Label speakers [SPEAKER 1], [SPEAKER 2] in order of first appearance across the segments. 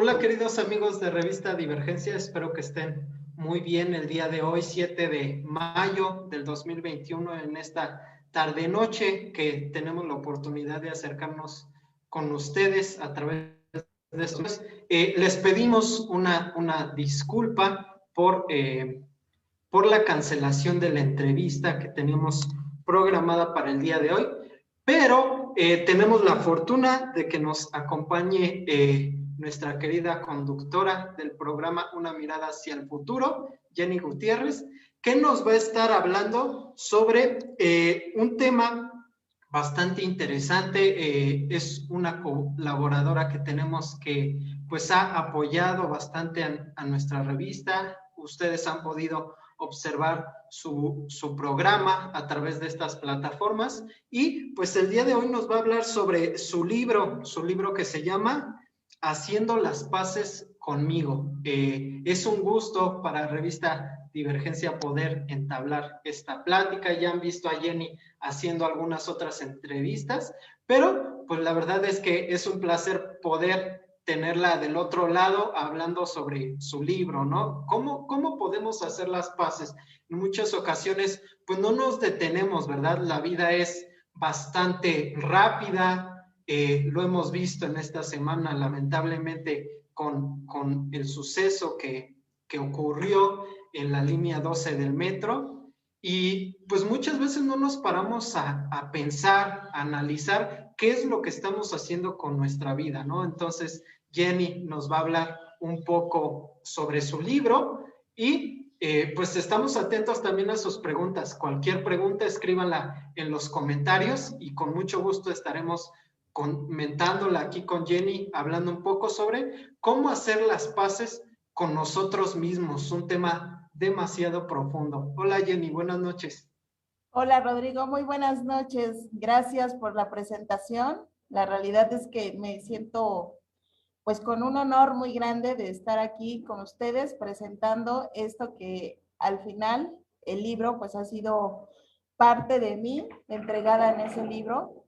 [SPEAKER 1] Hola queridos amigos de Revista Divergencia, espero que estén muy bien el día de hoy, 7 de mayo del 2021, en esta tarde-noche que tenemos la oportunidad de acercarnos con ustedes a través de estos. Les pedimos una disculpa por la cancelación de la entrevista que teníamos programada para el día de hoy, pero tenemos la fortuna de que nos acompañe nuestra querida conductora del programa Una Mirada hacia el Futuro, Jenny Gutiérrez, que nos va a estar hablando sobre un tema bastante interesante. Es una colaboradora que tenemos que pues ha apoyado bastante a nuestra revista. Ustedes han podido observar su programa a través de estas plataformas, y pues el día de hoy nos va a hablar sobre su libro que se llama Haciendo las paces conmigo. Es un gusto para Revista Divergencia poder entablar esta plática. Ya han visto a Jenny haciendo algunas otras entrevistas, pero pues la verdad es que es un placer poder tenerla del otro lado hablando sobre su libro, ¿no? ¿Cómo podemos hacer las paces? En muchas ocasiones, pues no nos detenemos, ¿verdad? La vida es bastante rápida, lo hemos visto en esta semana, lamentablemente, con el suceso que ocurrió en la línea 12 del metro, y pues muchas veces no nos paramos a pensar, a analizar qué es lo que estamos haciendo con nuestra vida, ¿no? Entonces, Jenny nos va a hablar un poco sobre su libro y pues estamos atentos también a sus preguntas. Cualquier pregunta, escríbanla en los comentarios y con mucho gusto estaremos comentándola aquí con Jenny, hablando un poco sobre cómo hacer las paces con nosotros mismos, un tema demasiado profundo. Hola Jenny, buenas noches.
[SPEAKER 2] Hola Rodrigo, muy buenas noches. Gracias por la presentación. La realidad es que me siento pues con un honor muy grande de estar aquí con ustedes presentando esto que al final el libro pues ha sido parte de mí, entregada en ese libro,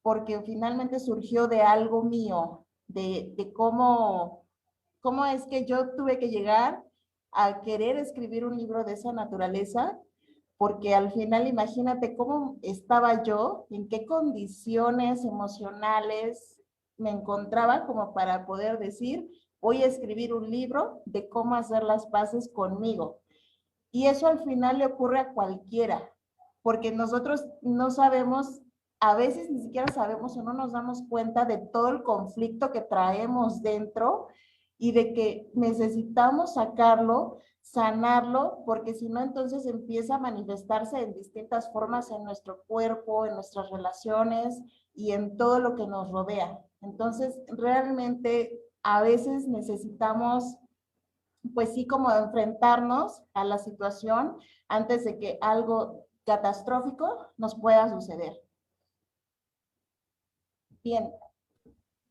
[SPEAKER 2] porque finalmente surgió de algo mío, de cómo es que yo tuve que llegar a querer escribir un libro de esa naturaleza, porque al final imagínate cómo estaba yo, en qué condiciones emocionales me encontraba como para poder decir, voy a escribir un libro de cómo hacer las paces conmigo. Y eso al final le ocurre a cualquiera, porque nosotros no sabemos, a veces ni siquiera sabemos o no nos damos cuenta de todo el conflicto que traemos dentro y de que necesitamos sacarlo, sanarlo, porque si no entonces empieza a manifestarse en distintas formas en nuestro cuerpo, en nuestras relaciones y en todo lo que nos rodea. Entonces, realmente a veces necesitamos pues sí, como enfrentarnos a la situación antes de que algo catastrófico nos pueda suceder. Bien,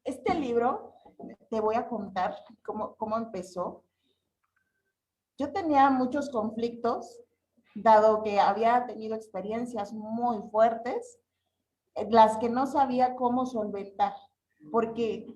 [SPEAKER 2] este libro, te voy a contar cómo empezó. Yo tenía muchos conflictos, dado que había tenido experiencias muy fuertes, las que no sabía cómo solventar, porque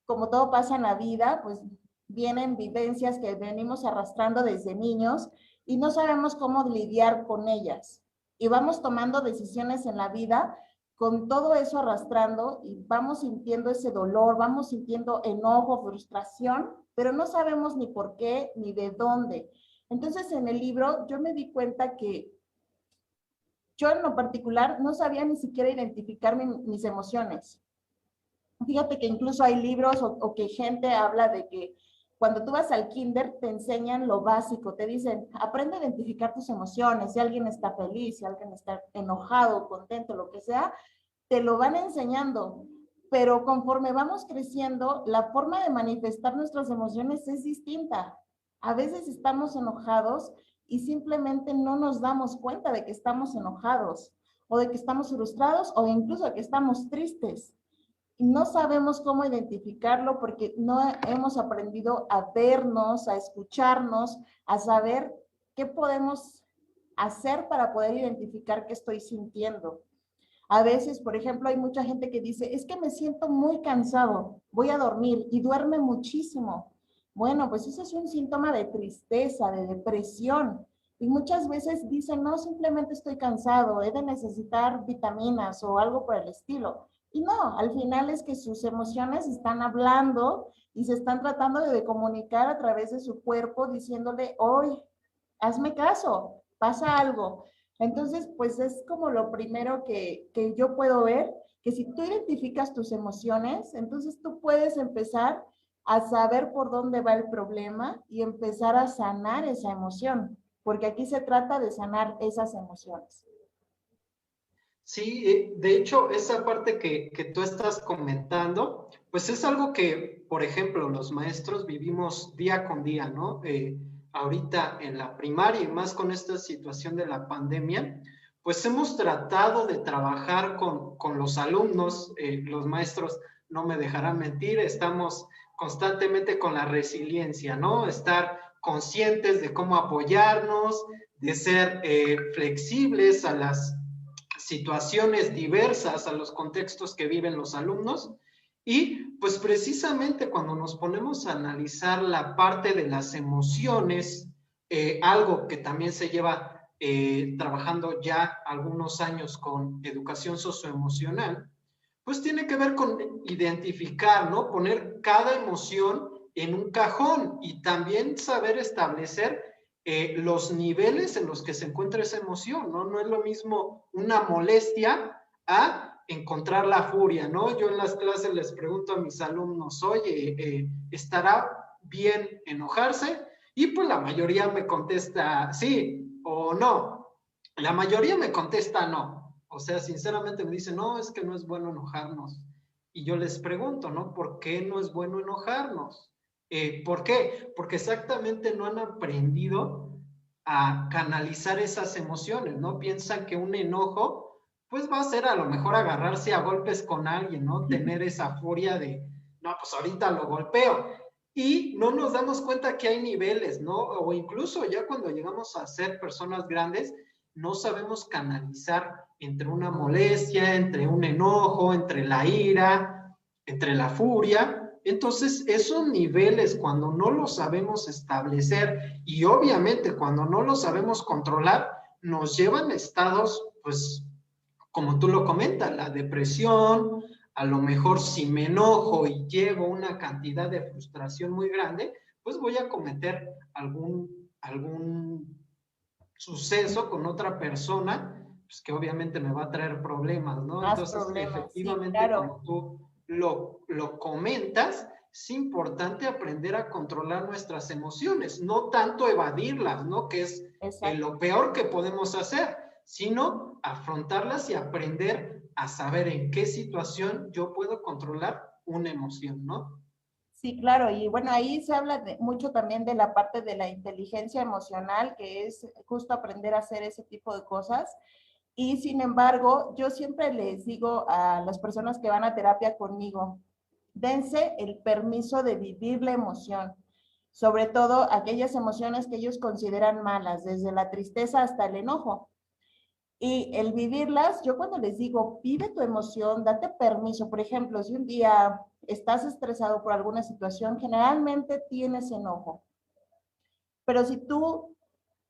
[SPEAKER 2] como todo pasa en la vida, pues vienen vivencias que venimos arrastrando desde niños y no sabemos cómo lidiar con ellas. Y vamos tomando decisiones en la vida con todo eso arrastrando y vamos sintiendo ese dolor, vamos sintiendo enojo, frustración, pero no sabemos ni por qué ni de dónde. Entonces en el libro yo me di cuenta que yo en lo particular no sabía ni siquiera identificar mis emociones. Fíjate que incluso hay libros o que gente habla de que cuando tú vas al kinder te enseñan lo básico, te dicen, aprende a identificar tus emociones, si alguien está feliz, si alguien está enojado, contento, lo que sea, te lo van enseñando. Pero conforme vamos creciendo, la forma de manifestar nuestras emociones es distinta. A veces estamos enojados y simplemente no nos damos cuenta de que estamos enojados, o de que estamos frustrados, o incluso de que estamos tristes. No sabemos cómo identificarlo porque no hemos aprendido a vernos, a escucharnos, a saber qué podemos hacer para poder identificar qué estoy sintiendo. A veces, por ejemplo, hay mucha gente que dice, es que me siento muy cansado, voy a dormir y duerme muchísimo. Bueno, pues ese es un síntoma de tristeza, de depresión. Y muchas veces dicen, no, simplemente estoy cansado, he de necesitar vitaminas o algo por el estilo. Y no, al final es que sus emociones están hablando y se están tratando de comunicar a través de su cuerpo diciéndole, hoy, hazme caso, pasa algo. Entonces, pues es como lo primero que yo puedo ver, que si tú identificas tus emociones, entonces tú puedes empezar a saber por dónde va el problema y empezar a sanar esa emoción, porque aquí se trata de sanar esas emociones.
[SPEAKER 1] Sí, de hecho, esa parte que tú estás comentando, pues es algo que, por ejemplo, los maestros vivimos día con día, ¿no? Ahorita en la primaria y más con esta situación de la pandemia, pues hemos tratado de trabajar con los alumnos, los maestros no me dejarán mentir, estamos constantemente con la resiliencia, ¿no? Estar conscientes de cómo apoyarnos, de ser flexibles a las situaciones diversas a los contextos que viven los alumnos. Y pues precisamente cuando nos ponemos a analizar la parte de las emociones, algo que también se lleva trabajando ya algunos años con educación socioemocional, pues tiene que ver con identificar, ¿no? Poner cada emoción en un cajón y también saber establecer los niveles en los que se encuentra esa emoción, ¿no? No es lo mismo una molestia a encontrar la furia, ¿no? Yo en las clases les pregunto a mis alumnos, oye, ¿estará bien enojarse? Y pues la mayoría me contesta sí o no. La mayoría me contesta no. O sea, sinceramente me dicen, no, es que no es bueno enojarnos. Y yo les pregunto, ¿no? ¿Por qué no es bueno enojarnos? ¿Por qué? Porque exactamente no han aprendido a canalizar esas emociones, ¿no? Piensan que un enojo, pues va a ser a lo mejor agarrarse a golpes con alguien, ¿no? Tener esa furia de, no, pues ahorita lo golpeo. Y no nos damos cuenta que hay niveles, ¿no? O incluso ya cuando llegamos a ser personas grandes, no sabemos canalizar entre una molestia, entre un enojo, entre la ira, entre la furia. Entonces, esos niveles, cuando no los sabemos establecer y obviamente cuando no los sabemos controlar, nos llevan a estados, pues, como tú lo comentas, la depresión, a lo mejor si me enojo y llevo una cantidad de frustración muy grande, pues voy a cometer algún suceso con otra persona, pues que obviamente me va a traer problemas, ¿no?
[SPEAKER 2] Más
[SPEAKER 1] Entonces,
[SPEAKER 2] problemas, sí,
[SPEAKER 1] efectivamente,
[SPEAKER 2] claro.
[SPEAKER 1] como tú lo comentas, es importante aprender a controlar nuestras emociones, no tanto evadirlas, ¿no? Que es
[SPEAKER 2] Exacto.
[SPEAKER 1] lo peor que podemos hacer, sino afrontarlas y aprender a saber en qué situación yo puedo controlar una emoción, ¿no?
[SPEAKER 2] Sí, claro, y bueno, ahí se habla mucho también de la parte de la inteligencia emocional, que es justo aprender a hacer ese tipo de cosas. Y sin embargo, yo siempre les digo a las personas que van a terapia conmigo, dense el permiso de vivir la emoción, sobre todo aquellas emociones que ellos consideran malas, desde la tristeza hasta el enojo. Y el vivirlas, yo cuando les digo, vive tu emoción, date permiso. Por ejemplo, si un día estás estresado por alguna situación, generalmente tienes enojo. Pero si tú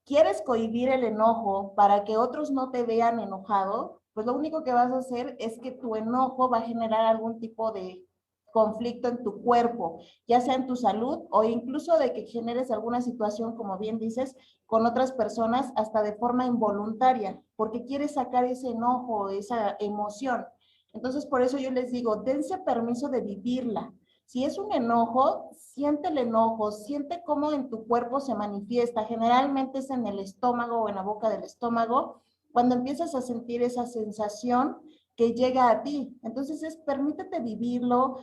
[SPEAKER 2] quieres cohibir el enojo para que otros no te vean enojado, pues lo único que vas a hacer es que tu enojo va a generar algún tipo de conflicto en tu cuerpo, ya sea en tu salud o incluso de que generes alguna situación, como bien dices, con otras personas hasta de forma involuntaria, porque quieres sacar ese enojo, esa emoción. Entonces, por eso yo les digo, dense permiso de vivirla. Si es un enojo, siente el enojo, siente cómo en tu cuerpo se manifiesta. Generalmente es en el estómago o en la boca del estómago, cuando empiezas a sentir esa sensación que llega a ti. Entonces permítete vivirlo.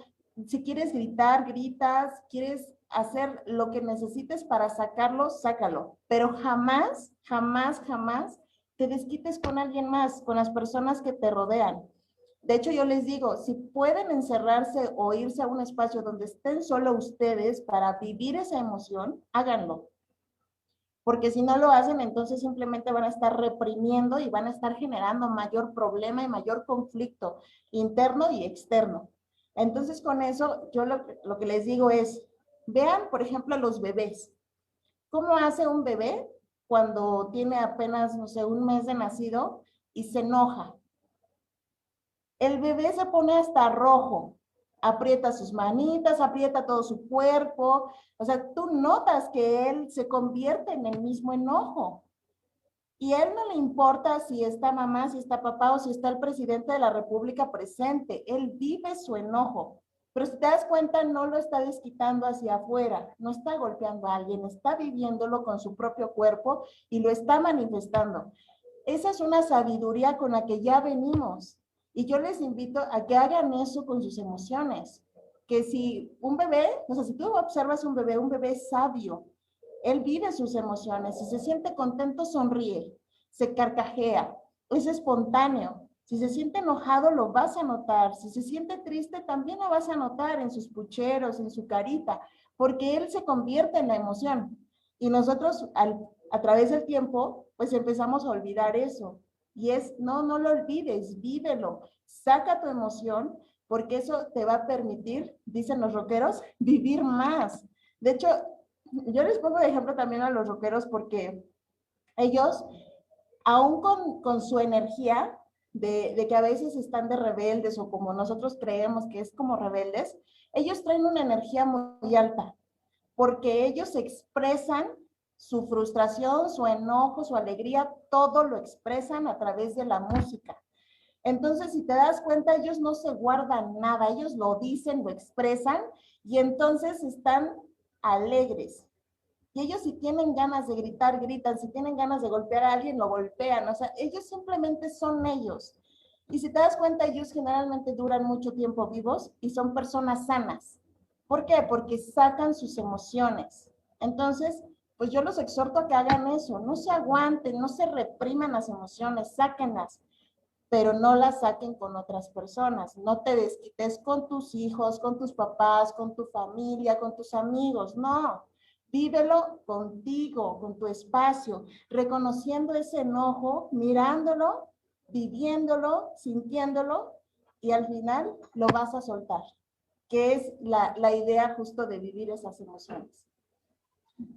[SPEAKER 2] Si quieres gritar, gritas, quieres hacer lo que necesites para sacarlo, sácalo. Pero jamás, jamás, jamás te desquites con alguien más, con las personas que te rodean. De hecho, yo les digo, si pueden encerrarse o irse a un espacio donde estén solo ustedes para vivir esa emoción, háganlo. porque si no lo hacen, entonces simplemente van a estar reprimiendo y van a estar generando mayor problema y mayor conflicto interno y externo. Entonces, con eso, yo lo que les digo es, vean, por ejemplo, a los bebés. ¿Cómo hace un bebé cuando tiene apenas, no sé, un mes de nacido y se enoja? El bebé se pone hasta rojo, aprieta sus manitas, aprieta todo su cuerpo, o sea, tú notas que él se convierte en el mismo enojo. Y a él no le importa si está mamá, si está papá o si está el presidente de la República presente. Él vive su enojo. Pero si te das cuenta, no lo está desquitando hacia afuera, no está golpeando a alguien, está viviéndolo con su propio cuerpo y lo está manifestando. Esa es una sabiduría con la que ya venimos. Y yo les invito a que hagan eso con sus emociones. Que si un bebé, o sea, si tú observas un bebé sabio, él vive sus emociones. Si se siente contento, sonríe, se carcajea, es espontáneo. Si se siente enojado, lo vas a notar. Si se siente triste, también lo vas a notar en sus pucheros, en su carita, porque él se convierte en la emoción. Y nosotros, a través del tiempo, pues empezamos a olvidar eso. Y es, no lo olvides, vívelo, saca tu emoción, porque eso te va a permitir, dicen los rockeros, vivir más. De hecho, yo les pongo de ejemplo también a los rockeros porque ellos, aún con su energía, de que a veces están de rebeldes o como nosotros creemos que es como rebeldes, ellos traen una energía muy alta porque ellos expresan su frustración, su enojo, su alegría, todo lo expresan a través de la música. Entonces, si te das cuenta, ellos no se guardan nada, ellos lo dicen, lo expresan y entonces están alegres. Y ellos si tienen ganas de gritar, gritan, si tienen ganas de golpear a alguien, lo golpean. O sea, ellos simplemente son ellos. Y si te das cuenta, ellos generalmente duran mucho tiempo vivos y son personas sanas. ¿Por qué? Porque sacan sus emociones. Entonces, pues yo los exhorto a que hagan eso. No se aguanten, no se repriman las emociones, sáquenlas, pero no las saquen con otras personas. No te desquites con tus hijos, con tus papás, con tu familia, con tus amigos. No, vívelo contigo, con tu espacio, reconociendo ese enojo, mirándolo, viviéndolo, sintiéndolo y al final lo vas a soltar, que es la idea justo de vivir esas emociones.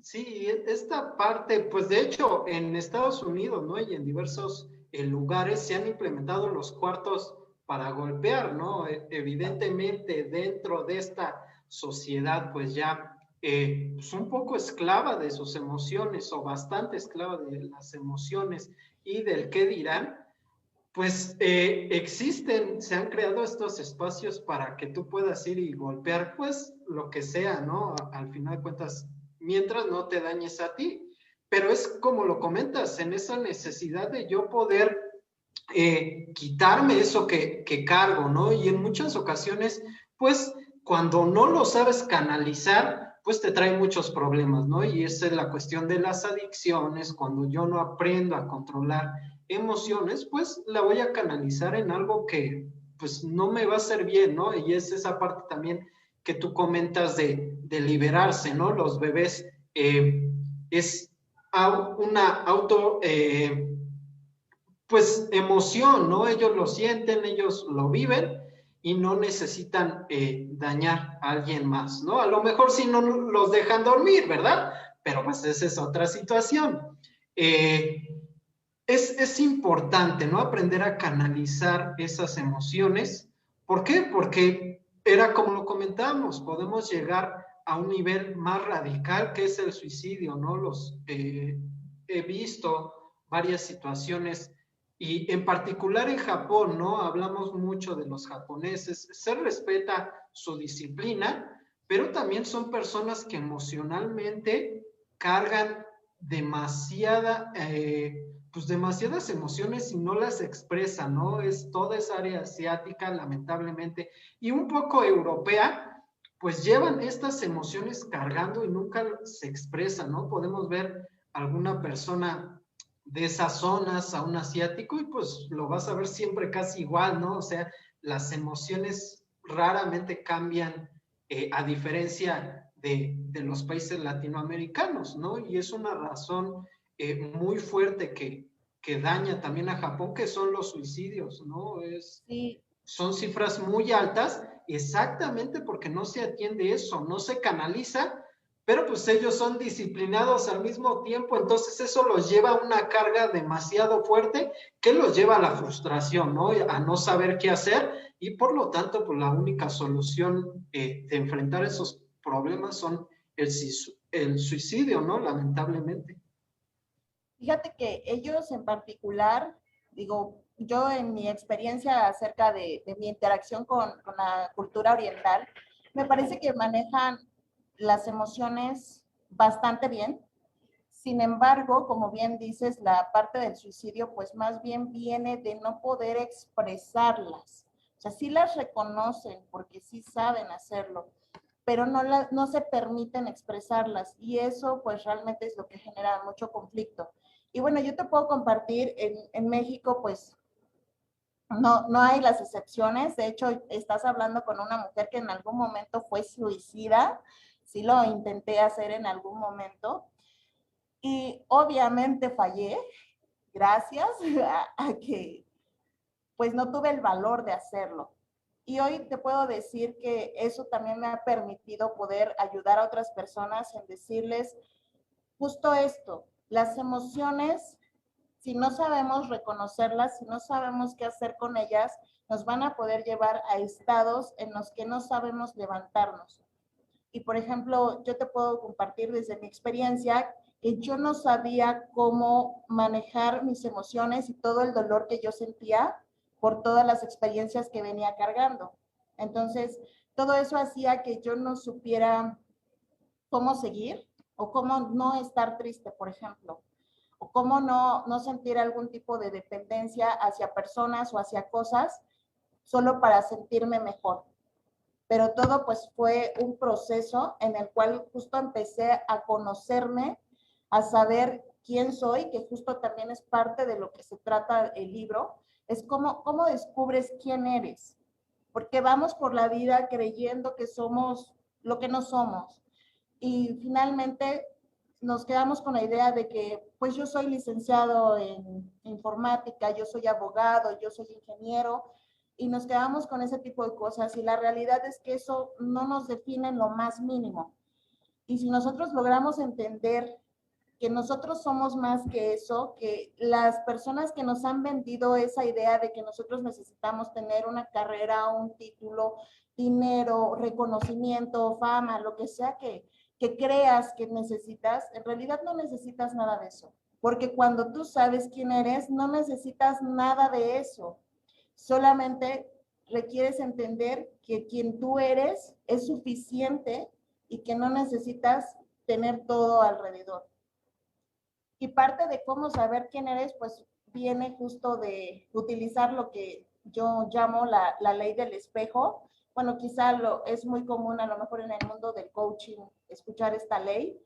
[SPEAKER 1] Sí, esta parte, pues de hecho en Estados Unidos, ¿no? Y en diversos lugares se han implementado los cuartos para golpear, ¿no? Evidentemente dentro de esta sociedad, pues ya pues un poco esclava de sus emociones o bastante esclava de las emociones y del qué dirán, pues existen, se han creado estos espacios para que tú puedas ir y golpear, pues lo que sea, ¿no? Al final de cuentas, mientras no te dañes a ti. Pero es como lo comentas, en esa necesidad de yo poder quitarme eso que cargo, ¿no? Y en muchas ocasiones, pues cuando no lo sabes canalizar, pues te trae muchos problemas, ¿no? Y esa es la cuestión de las adicciones, cuando yo no aprendo a controlar emociones, pues la voy a canalizar en algo que pues no me va a hacer bien, ¿no? Y es esa parte también que tú comentas de liberarse, ¿no? Los bebés es una auto, pues emoción, ¿no? Ellos lo sienten, ellos lo viven y no necesitan dañar a alguien más, ¿no? A lo mejor si no los dejan dormir, ¿verdad? Pero pues esa es otra situación. Es importante, ¿no? Aprender a canalizar esas emociones. ¿Por qué? Porque era como lo comentábamos, podemos llegar a un nivel más radical que es el suicidio, ¿no? He visto varias situaciones y en particular en Japón, ¿no? Hablamos mucho de los japoneses, se respeta su disciplina, pero también son personas que emocionalmente cargan demasiada, pues demasiadas emociones y no las expresan, ¿no? Es toda esa área asiática, lamentablemente, y un poco europea, pues llevan estas emociones cargando y nunca se expresan, ¿no? Podemos ver alguna persona de esas zonas a un asiático y pues lo vas a ver siempre casi igual, ¿no? O sea, las emociones raramente cambian a diferencia de los países latinoamericanos, ¿no? Y es una razón muy fuerte que daña también a Japón, que son los suicidios, ¿no?
[SPEAKER 2] Sí.
[SPEAKER 1] Son cifras muy altas, exactamente porque no se atiende eso, no se canaliza, pero pues ellos son disciplinados al mismo tiempo, entonces eso los lleva a una carga demasiado fuerte que los lleva a la frustración, ¿no? A no saber qué hacer y por lo tanto, pues la única solución de enfrentar esos problemas son el suicidio, ¿no? Lamentablemente.
[SPEAKER 2] Fíjate que ellos en particular, digo, yo en mi experiencia acerca de mi interacción con la cultura oriental, me parece que manejan las emociones bastante bien. Sin embargo, como bien dices, la parte del suicidio, pues más bien viene de no poder expresarlas. O sea, sí las reconocen porque sí saben hacerlo, pero no se permiten expresarlas y eso pues realmente es lo que genera mucho conflicto. Y bueno, yo te puedo compartir, en México pues no hay las excepciones. De hecho, estás hablando con una mujer que en algún momento fue suicida, sí lo intenté hacer en algún momento y obviamente fallé, gracias a que pues no tuve el valor de hacerlo. Y hoy te puedo decir que eso también me ha permitido poder ayudar a otras personas en decirles justo esto, las emociones, si no sabemos reconocerlas, si no sabemos qué hacer con ellas, nos van a poder llevar a estados en los que no sabemos levantarnos. Y por ejemplo, yo te puedo compartir desde mi experiencia que yo no sabía cómo manejar mis emociones y todo el dolor que yo sentía por todas las experiencias que venía cargando. Entonces, todo eso hacía que yo no supiera cómo seguir o cómo no estar triste, por ejemplo, o cómo no sentir algún tipo de dependencia hacia personas o hacia cosas solo para sentirme mejor. Pero todo pues fue un proceso en el cual justo empecé a conocerme, a saber quién soy, que justo también es parte de lo que se trata el libro, es cómo descubres quién eres, porque vamos por la vida creyendo que somos lo que no somos y finalmente nos quedamos con la idea de que pues yo soy licenciado en informática, yo soy abogado, yo soy ingeniero, y nos quedamos con ese tipo de cosas y la realidad es que eso no nos define en lo más mínimo. Y si nosotros logramos entender que nosotros somos más que eso, que las personas que nos han vendido esa idea de que nosotros necesitamos tener una carrera, un título, dinero, reconocimiento, fama, lo que sea que creas que necesitas, en realidad no necesitas nada de eso. Porque cuando tú sabes quién eres, no necesitas nada de eso. Solamente requieres entender que quien tú eres es suficiente y que no necesitas tener todo alrededor. Y parte de cómo saber quién eres, pues viene justo de utilizar lo que yo llamo la ley del espejo. Bueno, quizá es muy común a lo mejor en el mundo del coaching escuchar esta ley,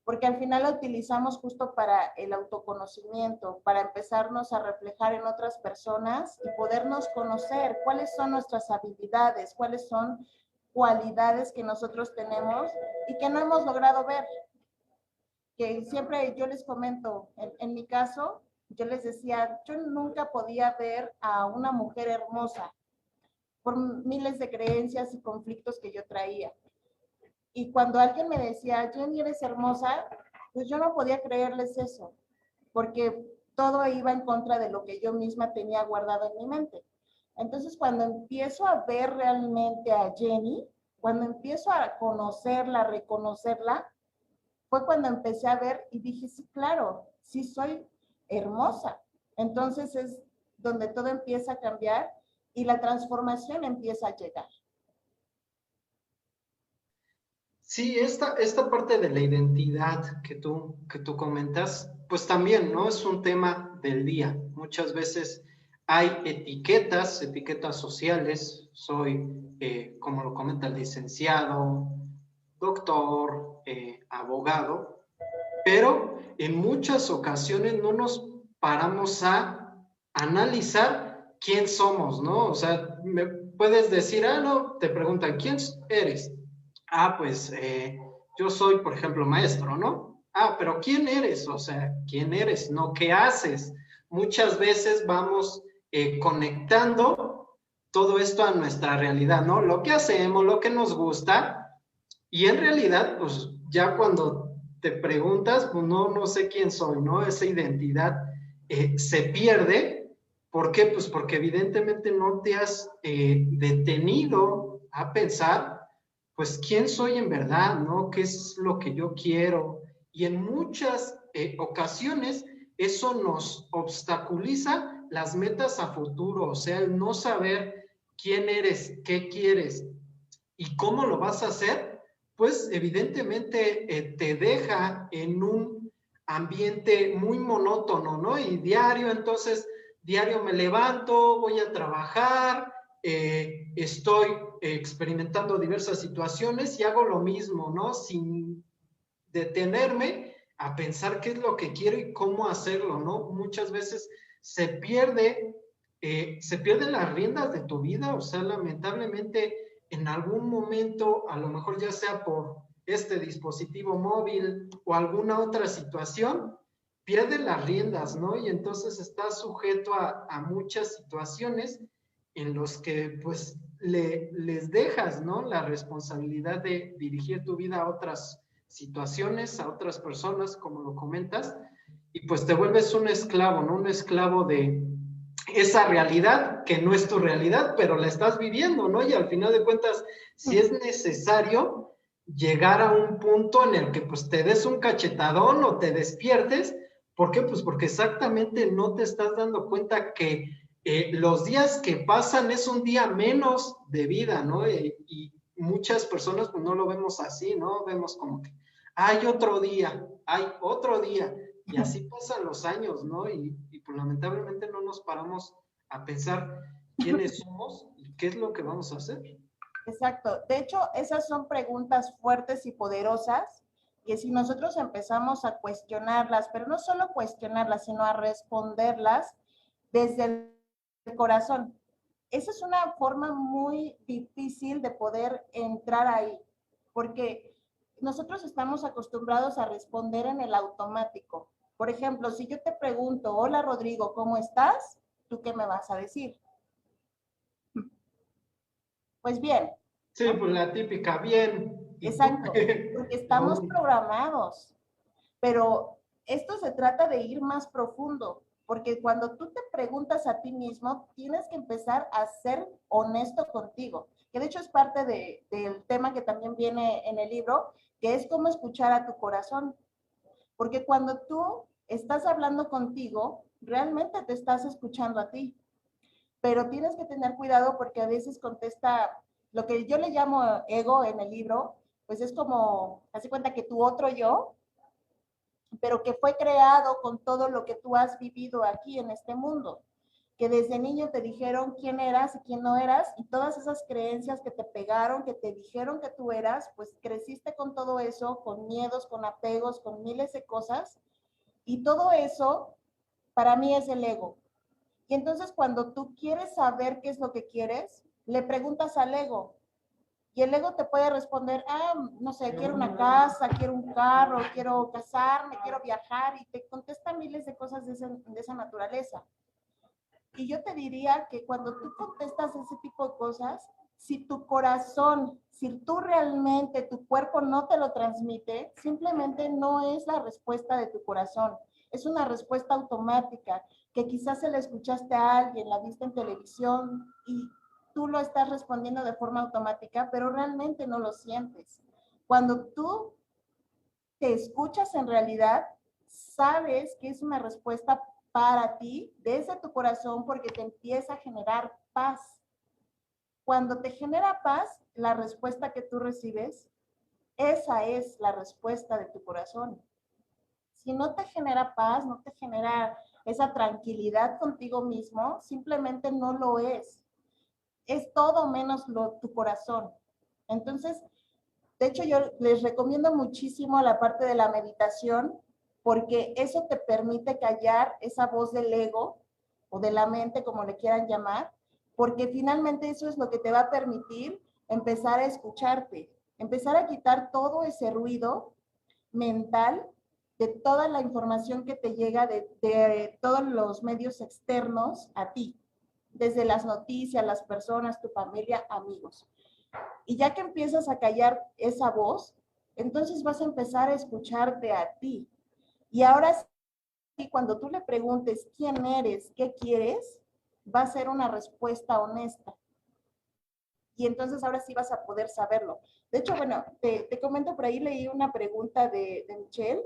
[SPEAKER 2] porque al final la utilizamos justo para el autoconocimiento, para empezarnos a reflejar en otras personas y podernos conocer cuáles son nuestras habilidades, cuáles son cualidades que nosotros tenemos y que no hemos logrado ver. Que siempre yo les comento, en mi caso, yo les decía, yo nunca podía ver a una mujer hermosa por miles de creencias y conflictos que yo traía. Y cuando alguien me decía, Jenny, eres hermosa, pues yo no podía creerles eso, porque todo iba en contra de lo que yo misma tenía guardado en mi mente. Entonces, cuando empiezo a ver realmente a Jenny, cuando empiezo a conocerla, a reconocerla, fue cuando empecé a ver y dije, sí, claro, sí soy hermosa. Entonces es donde todo empieza a cambiar y la transformación empieza a llegar.
[SPEAKER 1] Sí, esta parte de la identidad que tú comentas, pues también, ¿no? Es un tema del día. Muchas veces hay etiquetas sociales. Soy, como lo comenta el licenciado, doctor, abogado, pero en muchas ocasiones no nos paramos a analizar quién somos, ¿no? O sea, me puedes decir, no, te preguntan, ¿quién eres? pues yo soy, por ejemplo, maestro, ¿no? Pero ¿quién eres? O sea, ¿quién eres? No, ¿qué haces? Muchas veces vamos conectando todo esto a nuestra realidad, ¿no? Lo que hacemos, lo que nos gusta, y en realidad, pues ya cuando te preguntas, pues no sé quién soy, ¿no? Esa identidad se pierde. ¿Por qué? Pues porque evidentemente no te has detenido a pensar, pues, quién soy en verdad, ¿no? ¿Qué es lo que yo quiero? Y en muchas ocasiones eso nos obstaculiza las metas a futuro, o sea, el no saber quién eres, qué quieres y cómo lo vas a hacer, pues evidentemente te deja en un ambiente muy monótono, ¿no? Y diario, entonces, diario me levanto, voy a trabajar, estoy experimentando diversas situaciones y hago lo mismo, ¿no? Sin detenerme a pensar qué es lo que quiero y cómo hacerlo, ¿no? Muchas veces se pierden las riendas de tu vida, o sea, lamentablemente en algún momento, a lo mejor ya sea por este dispositivo móvil o alguna otra situación, pierde las riendas, ¿no? Y entonces estás sujeto a muchas situaciones en los que pues les dejas, ¿no? La responsabilidad de dirigir tu vida a otras situaciones, a otras personas, como lo comentas, y pues te vuelves un esclavo, ¿no? Un esclavo de esa realidad que no es tu realidad, pero la estás viviendo, ¿no? Y al final de cuentas, si es necesario llegar a un punto en el que pues te des un cachetadón o te despiertes, ¿por qué? Pues porque exactamente no te estás dando cuenta que los días que pasan es un día menos de vida, ¿no? Y muchas personas pues no lo vemos así, ¿no? Vemos como que hay otro día, y así pasan los años, ¿no? Y pues lamentablemente no nos paramos a pensar quiénes somos y qué es lo que vamos a hacer.
[SPEAKER 2] Exacto. De hecho, esas son preguntas fuertes y poderosas que si nosotros empezamos a cuestionarlas, pero no solo cuestionarlas, sino a responderlas desde el corazón. Esa es una forma muy difícil de poder entrar ahí, porque nosotros estamos acostumbrados a responder en el automático. Por ejemplo, si yo te pregunto, hola Rodrigo, ¿cómo estás? ¿Tú qué me vas a decir? Pues bien,
[SPEAKER 1] Sí,
[SPEAKER 2] ¿no?
[SPEAKER 1] pues la típica, bien. ¿Y tú?
[SPEAKER 2] Exacto, porque estamos programados, pero esto se trata de ir más profundo, porque cuando tú te preguntas a ti mismo, tienes que empezar a ser honesto contigo, que de hecho es parte del tema que también viene en el libro, que es cómo escuchar a tu corazón, porque cuando tú estás hablando contigo, realmente te estás escuchando a ti, pero tienes que tener cuidado porque a veces contesta lo que yo le llamo ego en el libro, pues es como, hace cuenta que tu otro yo, pero que fue creado con todo lo que tú has vivido aquí en este mundo, que desde niño te dijeron quién eras y quién no eras, y todas esas creencias que te pegaron, que te dijeron que tú eras, pues creciste con todo eso, con miedos, con apegos, con miles de cosas, y todo eso para mí es el ego. Y entonces cuando tú quieres saber qué es lo que quieres, le preguntas al ego. Y el ego te puede responder, no sé, quiero una casa, quiero un carro, quiero casarme, quiero viajar, y te contesta miles de cosas de esa naturaleza. Y yo te diría que cuando tú contestas ese tipo de cosas, si tu corazón, si tú realmente, tu cuerpo no te lo transmite, simplemente no es la respuesta de tu corazón. Es una respuesta automática que quizás se la escuchaste a alguien, la viste en televisión y tú lo estás respondiendo de forma automática, pero realmente no lo sientes. Cuando tú te escuchas en realidad, sabes que es una respuesta para ti desde tu corazón porque te empieza a generar paz. Cuando te genera paz, la respuesta que tú recibes, esa es la respuesta de tu corazón. Si no te genera paz, no te genera esa tranquilidad contigo mismo, simplemente no lo es. Es todo menos tu corazón. Entonces, de hecho, yo les recomiendo muchísimo la parte de la meditación porque eso te permite callar esa voz del ego o de la mente, como le quieran llamar, porque finalmente eso es lo que te va a permitir empezar a escucharte, empezar a quitar todo ese ruido mental de toda la información que te llega de todos los medios externos a ti, desde las noticias, las personas, tu familia, amigos. Y ya que empiezas a callar esa voz, entonces vas a empezar a escucharte a ti. Y ahora sí, cuando tú le preguntes quién eres, qué quieres, va a ser una respuesta honesta. Y entonces ahora sí vas a poder saberlo. De hecho, bueno, te comento, por ahí leí una pregunta de Michelle,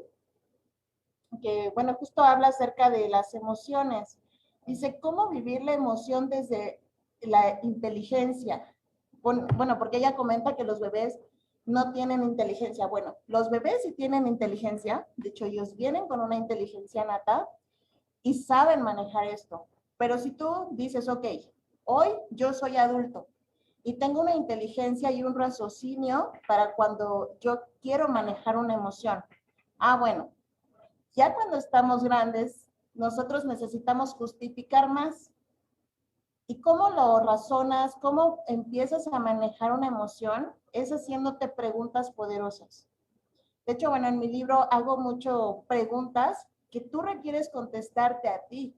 [SPEAKER 2] que, bueno, justo habla acerca de las emociones. Dice, ¿cómo vivir la emoción desde la inteligencia? Bueno, porque ella comenta que los bebés no tienen inteligencia. Bueno, los bebés sí tienen inteligencia. De hecho, ellos vienen con una inteligencia nata y saben manejar esto. Pero si tú dices, ok, hoy yo soy adulto y tengo una inteligencia y un raciocinio para cuando yo quiero manejar una emoción. Ah, bueno, ya cuando estamos grandes, nosotros necesitamos justificar más. ¿Y cómo lo razonas? ¿Cómo empiezas a manejar una emoción? Es haciéndote preguntas poderosas. De hecho, bueno, en mi libro hago mucho preguntas que tú requieres contestarte a ti.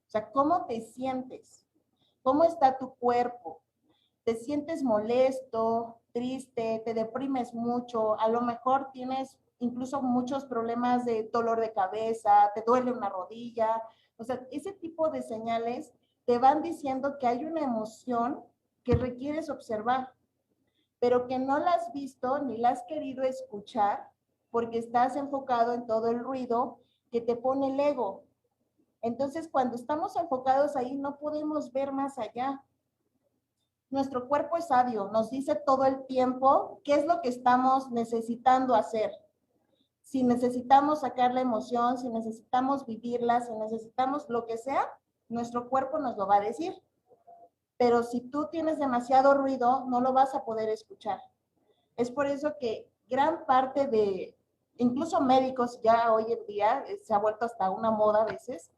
[SPEAKER 2] O sea, ¿cómo te sientes? ¿Cómo está tu cuerpo? ¿Te sientes molesto, triste, te deprimes mucho? A lo mejor tienes incluso muchos problemas de dolor de cabeza, te duele una rodilla. O sea, ese tipo de señales te van diciendo que hay una emoción que requieres observar, pero que no la has visto ni la has querido escuchar porque estás enfocado en todo el ruido que te pone el ego. Entonces, cuando estamos enfocados ahí, no podemos ver más allá. Nuestro cuerpo es sabio, nos dice todo el tiempo qué es lo que estamos necesitando hacer. Si necesitamos sacar la emoción, si necesitamos vivirla, si necesitamos lo que sea, nuestro cuerpo nos lo va a decir. Pero si tú tienes demasiado ruido, no lo vas a poder escuchar. Es por eso que gran parte de, incluso médicos ya hoy en día, se ha vuelto hasta una moda a veces,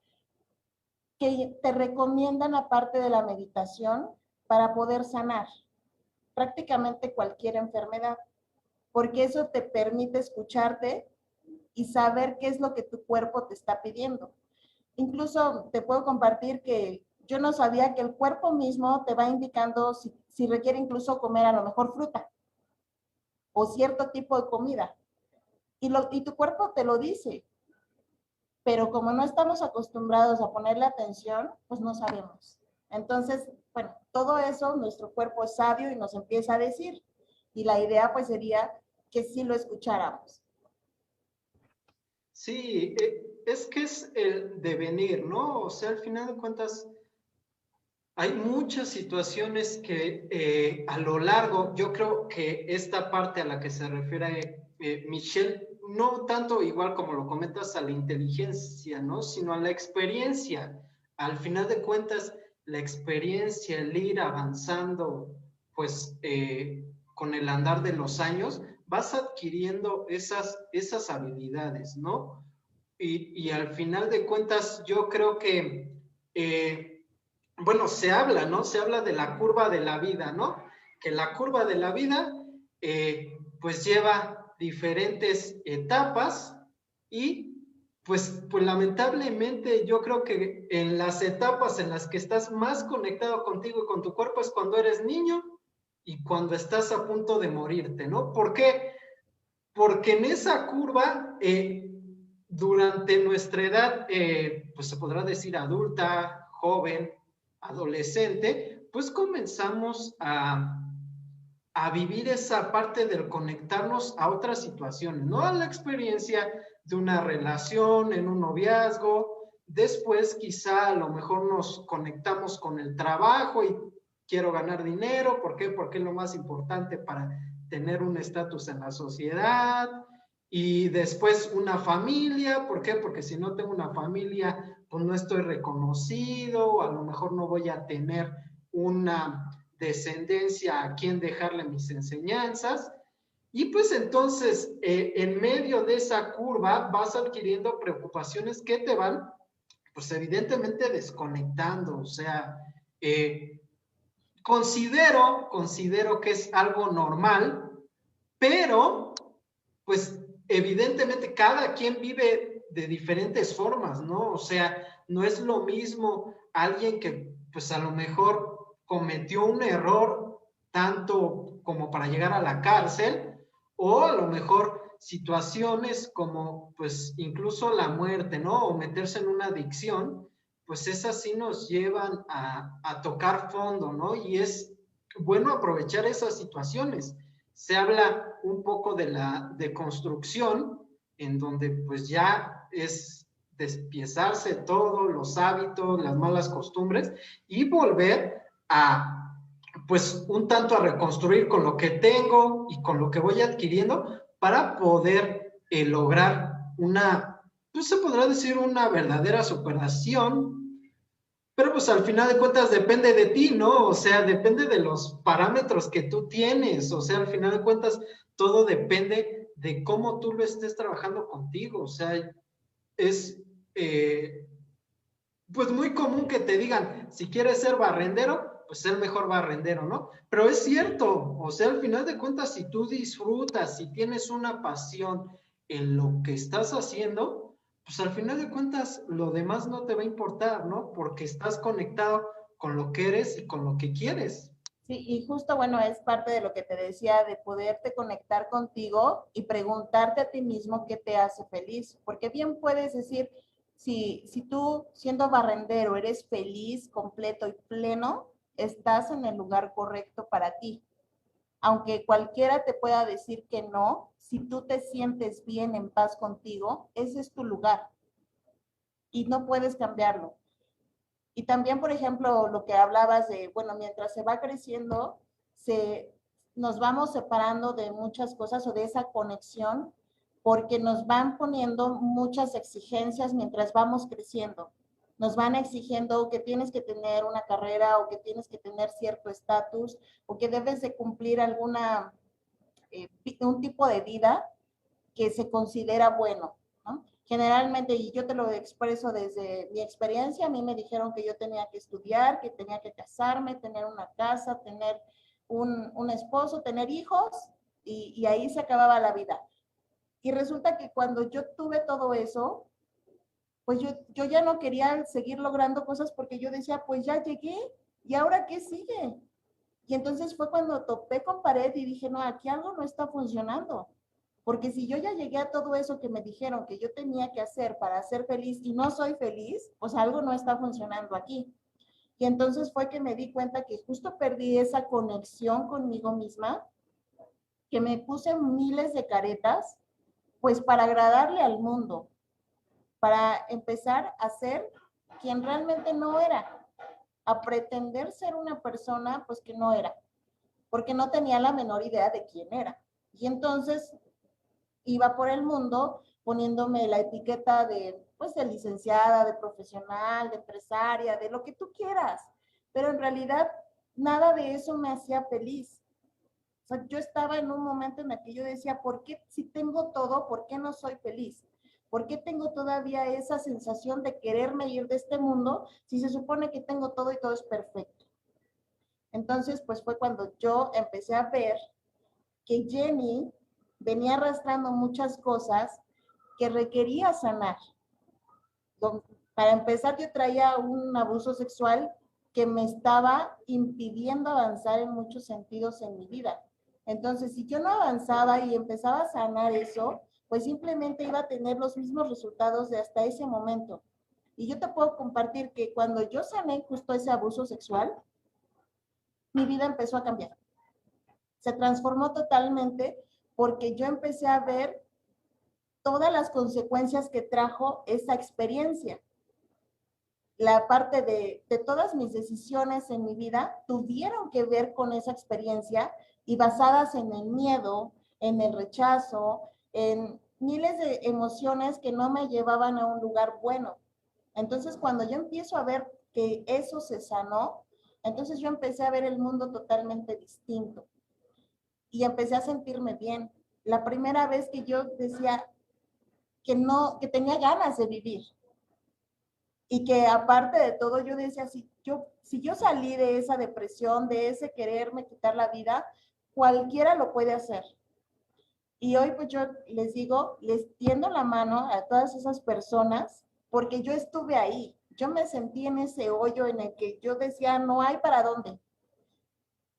[SPEAKER 2] que te recomiendan aparte de la meditación para poder sanar prácticamente cualquier enfermedad, porque eso te permite escucharte y saber qué es lo que tu cuerpo te está pidiendo. Incluso te puedo compartir que yo no sabía que el cuerpo mismo te va indicando si requiere incluso comer a lo mejor fruta o cierto tipo de comida. Y tu cuerpo te lo dice, pero como no estamos acostumbrados a ponerle atención, pues no sabemos. Entonces, bueno, todo eso nuestro cuerpo es sabio y nos empieza a decir. Y la idea pues sería que sí lo escucháramos.
[SPEAKER 1] Sí, es que es el devenir, ¿no? O sea, al final de cuentas, hay muchas situaciones que a lo largo, yo creo que esta parte a la que se refiere Michelle, no tanto igual como lo comentas a la inteligencia, ¿no? Sino a la experiencia. Al final de cuentas, la experiencia, el ir avanzando, pues con el andar de los años, vas adquiriendo esas habilidades, ¿no? Y al final de cuentas, yo creo que bueno, se habla, ¿no? Se habla de la curva de la vida, ¿no? Que la curva de la vida, pues lleva diferentes etapas y pues lamentablemente yo creo que en las etapas en las que estás más conectado contigo y con tu cuerpo es cuando eres niño y cuando estás a punto de morirte, ¿no? ¿Por qué? Porque en esa curva, durante nuestra edad, pues se podrá decir adulta, joven, adolescente, pues comenzamos a vivir esa parte del conectarnos a otras situaciones, ¿no? A la experiencia de una relación, en un noviazgo, después quizá a lo mejor nos conectamos con el trabajo y quiero ganar dinero, ¿por qué? Porque es lo más importante para tener un estatus en la sociedad, y después una familia, ¿por qué? Porque si no tengo una familia, pues no estoy reconocido, o a lo mejor no voy a tener una descendencia a quien dejarle mis enseñanzas. Y pues entonces, en medio de esa curva, vas adquiriendo preocupaciones que te van, pues evidentemente desconectando. O sea, considero que es algo normal pero pues evidentemente cada quien vive de diferentes formas, ¿no? O sea, no es lo mismo alguien que pues a lo mejor cometió un error tanto como para llegar a la cárcel, o a lo mejor situaciones como pues incluso la muerte, ¿no? O meterse en una adicción, pues esas sí nos llevan a tocar fondo, ¿no? Y es bueno aprovechar esas situaciones. Se habla un poco de la deconstrucción, en donde pues ya es despiezarse todos los hábitos, las malas costumbres y volver a pues un tanto a reconstruir con lo que tengo y con lo que voy adquiriendo para poder lograr una, pues se podrá decir una verdadera superación, pero pues al final de cuentas depende de ti, ¿no? O sea, depende de los parámetros que tú tienes, o sea, al final de cuentas todo depende de cómo tú lo estés trabajando contigo, o sea, es pues muy común que te digan, si quieres ser barrendero, pues ser mejor barrendero, ¿no? Pero es cierto, o sea, al final de cuentas, si tú disfrutas, si tienes una pasión en lo que estás haciendo, pues al final de cuentas lo demás no te va a importar, ¿no? Porque estás conectado con lo que eres y con lo que quieres.
[SPEAKER 2] Sí, y justo, bueno, es parte de lo que te decía, de poderte conectar contigo y preguntarte a ti mismo qué te hace feliz. Porque bien puedes decir, si tú siendo barrendero eres feliz, completo y pleno, estás en el lugar correcto para ti. Aunque cualquiera te pueda decir que no, si tú te sientes bien, en paz contigo, ese es tu lugar y no puedes cambiarlo. Y también, por ejemplo, lo que hablabas de, bueno, mientras se va creciendo, nos vamos separando de muchas cosas o de esa conexión porque nos van poniendo muchas exigencias mientras vamos creciendo. Nos van exigiendo que tienes que tener una carrera o que tienes que tener cierto estatus o que debes de cumplir un tipo de vida que se considera bueno, ¿no? Generalmente, y yo te lo expreso desde mi experiencia, a mí me dijeron que yo tenía que estudiar, que tenía que casarme, tener una casa, tener un esposo, tener hijos, y ahí se acababa la vida. Y resulta que cuando yo tuve todo eso, pues yo ya no quería seguir logrando cosas porque yo decía, pues ya llegué, ¿y ahora qué sigue? Y entonces fue cuando topé con pared y dije, no, aquí algo no está funcionando. Porque si yo ya llegué a todo eso que me dijeron que yo tenía que hacer para ser feliz y no soy feliz, pues algo no está funcionando aquí. Y entonces fue que me di cuenta que justo perdí esa conexión conmigo misma, que me puse miles de caretas, pues para agradarle al mundo, para empezar a ser quien realmente no era, a pretender ser una persona pues que no era, porque no tenía la menor idea de quién era. Y entonces iba por el mundo poniéndome la etiqueta de, pues, de licenciada, de profesional, de empresaria, de lo que tú quieras. Pero en realidad nada de eso me hacía feliz. O sea, yo estaba en un momento en el que yo decía, ¿por qué si tengo todo, por qué no soy feliz? ¿Por qué tengo todavía esa sensación de quererme ir de este mundo si se supone que tengo todo y todo es perfecto? Entonces, pues fue cuando yo empecé a ver que Jenny venía arrastrando muchas cosas que requería sanar. Para empezar, yo traía un abuso sexual que me estaba impidiendo avanzar en muchos sentidos en mi vida. Entonces, si yo no avanzaba y empezaba a sanar eso, pues simplemente iba a tener los mismos resultados de hasta ese momento. Y yo te puedo compartir que cuando yo sané justo ese abuso sexual, mi vida empezó a cambiar. Se transformó totalmente porque yo empecé a ver todas las consecuencias que trajo esa experiencia. La parte de todas mis decisiones en mi vida tuvieron que ver con esa experiencia y basadas en el miedo, en el rechazo, en miles de emociones que no me llevaban a un lugar bueno. Entonces, cuando yo empiezo a ver que eso se sanó, entonces yo empecé a ver el mundo totalmente distinto y empecé a sentirme bien. La primera vez que yo decía que no, que tenía ganas de vivir y que aparte de todo yo decía, si yo salí de esa depresión, de ese quererme quitar la vida, cualquiera lo puede hacer. Y hoy pues yo les digo, les tiendo la mano a todas esas personas porque yo estuve ahí. Yo me sentí en ese hoyo en el que yo decía, no hay para dónde.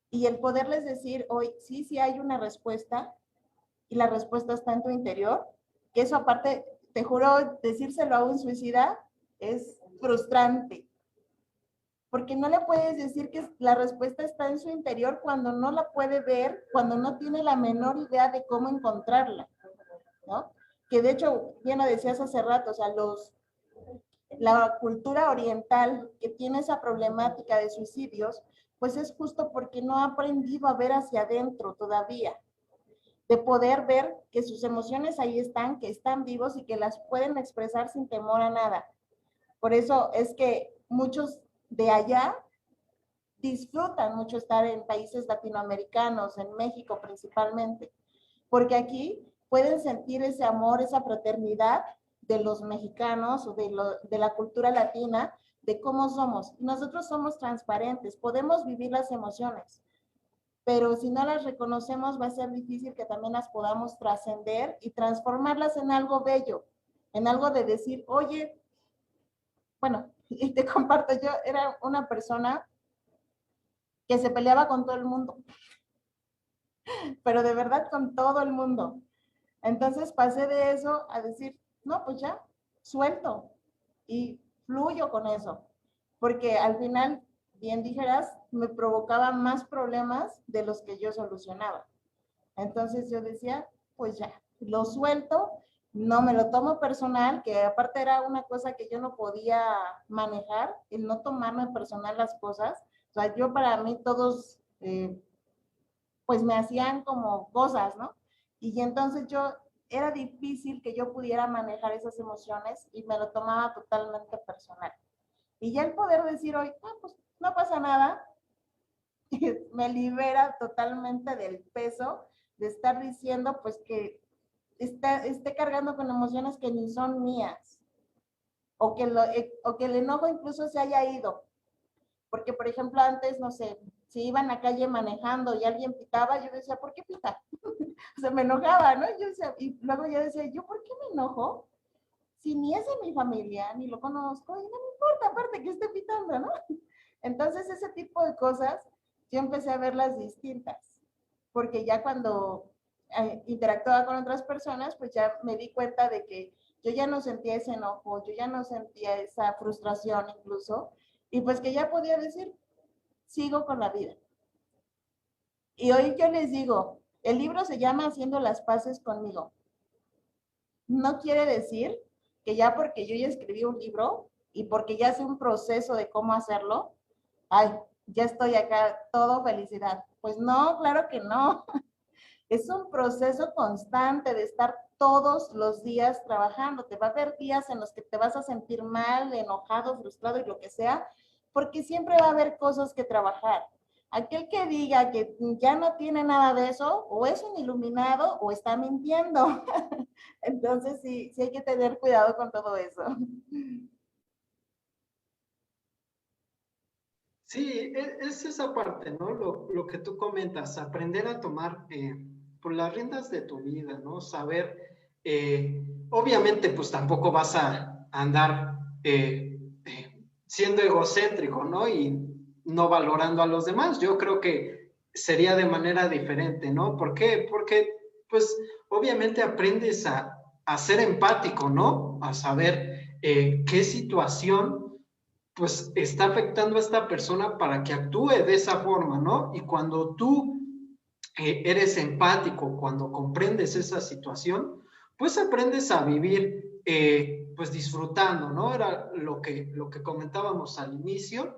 [SPEAKER 2] Y el poderles decir hoy, sí, sí hay una respuesta y la respuesta está en tu interior, que eso aparte, te juro, decírselo a un suicida es frustrante, porque no le puedes decir que la respuesta está en su interior cuando no la puede ver, cuando no tiene la menor idea de cómo encontrarla, ¿no? Que de hecho, bien lo decías hace rato, o sea, la cultura oriental que tiene esa problemática de suicidios, pues es justo porque no ha aprendido a ver hacia adentro todavía, de poder ver que sus emociones ahí están, que están vivos y que las pueden expresar sin temor a nada. Por eso es que muchos de allá disfrutan mucho estar en países latinoamericanos, en México principalmente, porque aquí pueden sentir ese amor, esa fraternidad de los mexicanos o de la cultura latina, de cómo somos. Nosotros somos transparentes, podemos vivir las emociones, pero si no las reconocemos va a ser difícil que también las podamos trascender y transformarlas en algo bello, en algo de decir, oye, bueno, y te comparto, yo era una persona que se peleaba con todo el mundo, pero de verdad con todo el mundo. Entonces pasé de eso a decir, no, pues ya, suelto y fluyo con eso, porque al final, bien dijeras, me provocaba más problemas de los que yo solucionaba. Entonces yo decía, pues ya, lo suelto, no me lo tomo personal, que aparte era una cosa que yo no podía manejar, el no tomarme personal las cosas. O sea, yo para mí todos, pues me hacían como cosas, ¿no? Y entonces yo, era difícil que yo pudiera manejar esas emociones y me lo tomaba totalmente personal. Y ya el poder decir hoy, ah, pues no pasa nada, me libera totalmente del peso de estar diciendo pues que esté cargando con emociones que ni son mías o que el enojo incluso se haya ido. Porque, por ejemplo, antes, no sé, si iba en la calle manejando y alguien pitaba, yo decía, ¿por qué pita? O sea, me enojaba, ¿no? Yo decía, y luego yo decía, ¿yo por qué me enojo? Si ni es de mi familia, ni lo conozco, y no me importa, aparte que esté pitando, ¿no? Entonces, ese tipo de cosas, yo empecé a verlas distintas, porque ya cuando interactuaba con otras personas, pues ya me di cuenta de que yo ya no sentía ese enojo, yo ya no sentía esa frustración incluso, y pues que ya podía decir, sigo con la vida. Y hoy yo les digo, el libro se llama Haciendo las paces conmigo. No quiere decir que ya porque yo ya escribí un libro y porque ya sé un proceso de cómo hacerlo, ay, ya estoy acá, todo felicidad. Pues no, claro que no. Es un proceso constante de estar todos los días trabajando. Te va a haber días en los que te vas a sentir mal, enojado, frustrado y lo que sea, porque siempre va a haber cosas que trabajar. Aquel que diga que ya no tiene nada de eso, o es un iluminado o está mintiendo. Entonces sí, sí hay que tener cuidado con todo eso.
[SPEAKER 1] Sí, es esa parte, ¿no? Lo que tú comentas, aprender a tomar por las riendas de tu vida, ¿no? Saber, obviamente, pues tampoco vas a andar siendo egocéntrico, ¿no? Y no valorando a los demás. Yo creo que sería de manera diferente, ¿no? ¿Por qué? Porque, pues, obviamente aprendes a ser empático, ¿no? A saber qué situación pues está afectando a esta persona para que actúe de esa forma, ¿no? Y cuando tú eres empático, cuando comprendes esa situación, pues aprendes a vivir, pues disfrutando, ¿no? Era lo que comentábamos al inicio,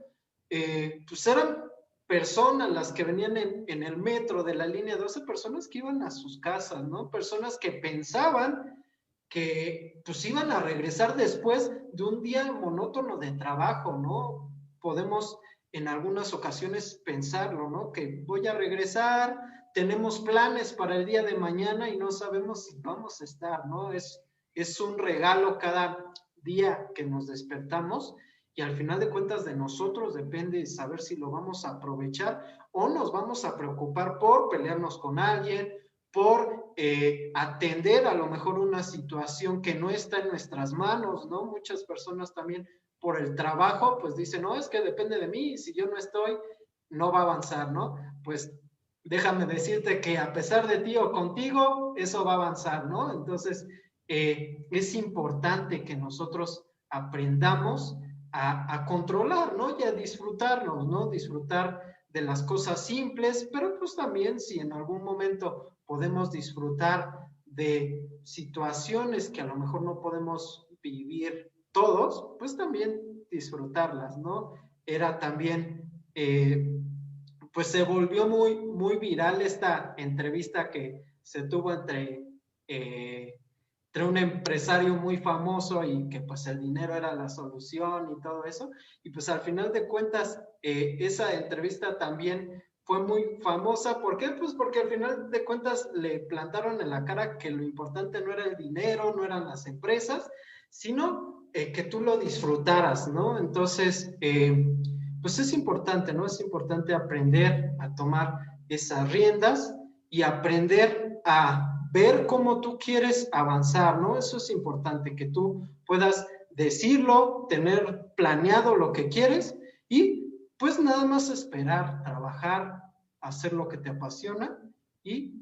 [SPEAKER 1] pues eran personas las que venían en el metro de la línea 12, personas que iban a sus casas, ¿no? Personas que pensaban que pues iban a regresar después de un día monótono de trabajo, ¿no? Podemos en algunas ocasiones pensarlo, ¿no? Que voy a regresar, tenemos planes para el día de mañana y no sabemos si vamos a estar, ¿no? Es un regalo cada día que nos despertamos y al final de cuentas de nosotros depende saber si lo vamos a aprovechar o nos vamos a preocupar por pelearnos con alguien, por atender a lo mejor una situación que no está en nuestras manos, ¿no? Muchas personas también por el trabajo, pues dicen, no, es que depende de mí, y si yo no estoy, no va a avanzar, ¿no? Pues déjame decirte que a pesar de ti o contigo, eso va a avanzar, ¿no? Entonces, es importante que nosotros aprendamos a controlar, ¿no? Y a disfrutarnos, ¿no? Disfrutar de las cosas simples, pero pues también si en algún momento podemos disfrutar de situaciones que a lo mejor no podemos vivir todos, pues también disfrutarlas, ¿no? Era también, pues se volvió muy viral esta entrevista que se tuvo entre un empresario muy famoso y que pues el dinero era la solución y todo eso. Y pues al final de cuentas, esa entrevista también fue muy famosa. ¿Por qué? Pues porque al final de cuentas le plantaron en la cara que lo importante no era el dinero, no eran las empresas, sino que tú lo disfrutaras, ¿no? Entonces, pues es importante, ¿no? Es importante aprender a tomar esas riendas y aprender a ver cómo tú quieres avanzar, ¿no? Eso es importante, que tú puedas decirlo, tener planeado lo que quieres y pues nada más esperar, trabajar, hacer lo que te apasiona y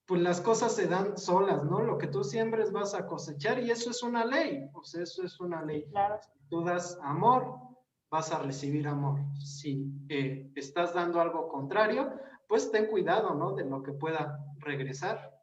[SPEAKER 1] pues las cosas se dan solas, ¿no? Lo que tú siembres vas a cosechar y eso es una ley, o sea, eso es una
[SPEAKER 2] Sí,
[SPEAKER 1] ley.
[SPEAKER 2] claro.
[SPEAKER 1] Si tú das amor, vas a recibir amor. Si estás dando algo contrario, pues ten cuidado, ¿no? De lo que pueda regresar.